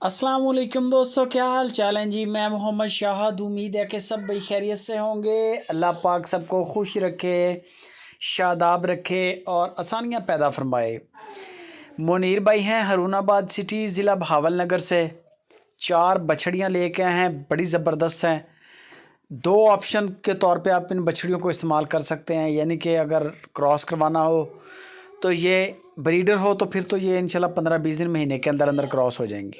अस्सलाम वालेकुम दोस्तों, क्या हाल चाल है जी। मैं मोहम्मद शाहद। उम्मीद है कि सब भाई खैरियत से होंगे। अल्लाह पाक सबको खुश रखे, शादाब रखे और आसानियाँ पैदा फरमाए। मुनीर भाई हैं हरूनाबाद सिटी, ज़िला भावलनगर से। 4 बछड़ियाँ लेके आए हैं, बड़ी ज़बरदस्त हैं। 2 ऑप्शन के तौर पे आप इन बछड़ियों को इस्तेमाल कर सकते हैं, यानी कि अगर क्रॉस करवाना हो तो ये ब्रीडर हो तो फिर तो ये इंशाल्लाह 15-20 दिन महीने के अंदर अंदर क्रॉस हो जाएंगी।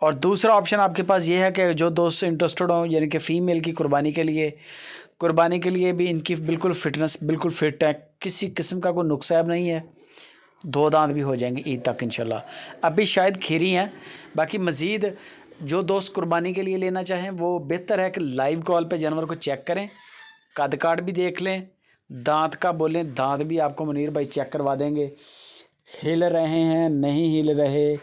और दूसरा ऑप्शन आपके पास ये है कि जो दोस्त इंटरेस्टेड हों, यानी कि फ़ीमेल की कुर्बानी के लिए भी इनकी बिल्कुल फ़िटनेस बिल्कुल फ़िट है, किसी किस्म का कोई नुकसान नहीं है। 2 दांत भी हो जाएंगे ईद तक इंशाल्लाह। अभी शायद खीरी हैं। बाकी मज़ीद जो दोस्त कुर्बानी के लिए लेना चाहें वो बेहतर है कि लाइव कॉल पे जानवर को चेक करें, कद काठ भी देख लें, दांत का बोलें, दांत भी आपको मुनीर भाई चेक करवा देंगे। हिल रहे हैं, नहीं हिल रहे,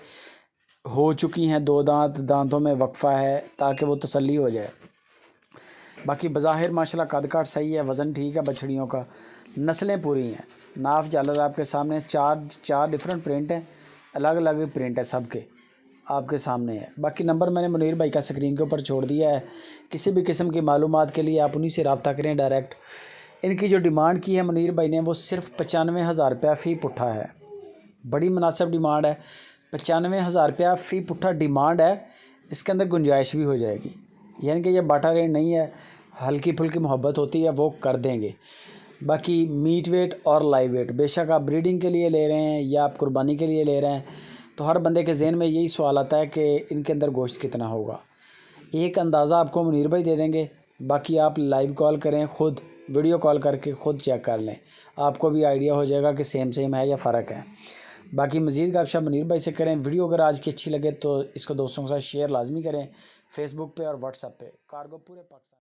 हो चुकी हैं 2 दांत, दांतों में वक्फ़ा है, ताकि वो तसल्ली हो जाए। बाकी बज़ाहिर माशाल्लाह कद काठ सही है, वज़न ठीक है बछड़ियों का, नस्लें पूरी हैं। नाफ झालर आपके सामने, चार डिफरेंट प्रिंट हैं, अलग अलग प्रिंट है सबके, आपके सामने है। बाकी नंबर मैंने मुनीर भाई का स्क्रीन के ऊपर छोड़ दिया है। किसी भी किस्म की मालूमात के लिए आप उन्हीं से रब्ता करें डायरेक्ट। इनकी जो डिमांड की है मुनीर भाई ने वो सिर्फ 95,000 रुपया फ़ी पुट्ठा है। बड़ी मुनासिब डिमांड है। 95,000 रुपया फ़ी पुट्ठा डिमांड है। इसके अंदर गुंजाइश भी हो जाएगी, यानी कि ये बाटा रेट नहीं है, हल्की फुल्की मोहब्बत होती है वो कर देंगे। बाकी मीट वेट और लाइव वेट, बेशक आप ब्रीडिंग के लिए ले रहे हैं या आप कुर्बानी के लिए ले रहे हैं, तो हर बंदे के जहन में यही सवाल आता है कि इनके अंदर गोश्त कितना होगा। एक अंदाज़ा आपको मुनीर भाई दे देंगे, बाकी आप लाइव कॉल करें, ख़ुद वीडियो कॉल करके ख़ुद चेक कर लें, आपको भी आइडिया हो जाएगा कि सेम है या फ़र्क है। बाकी मज़ीद गपशप मुनीर भाई से करें। वीडियो अगर आज की अच्छी लगे तो इसको दोस्तों के साथ शेयर लाजमी करें, फेसबुक पे और व्हाट्सएप पे। कार्गो पूरे पाकिस्तान।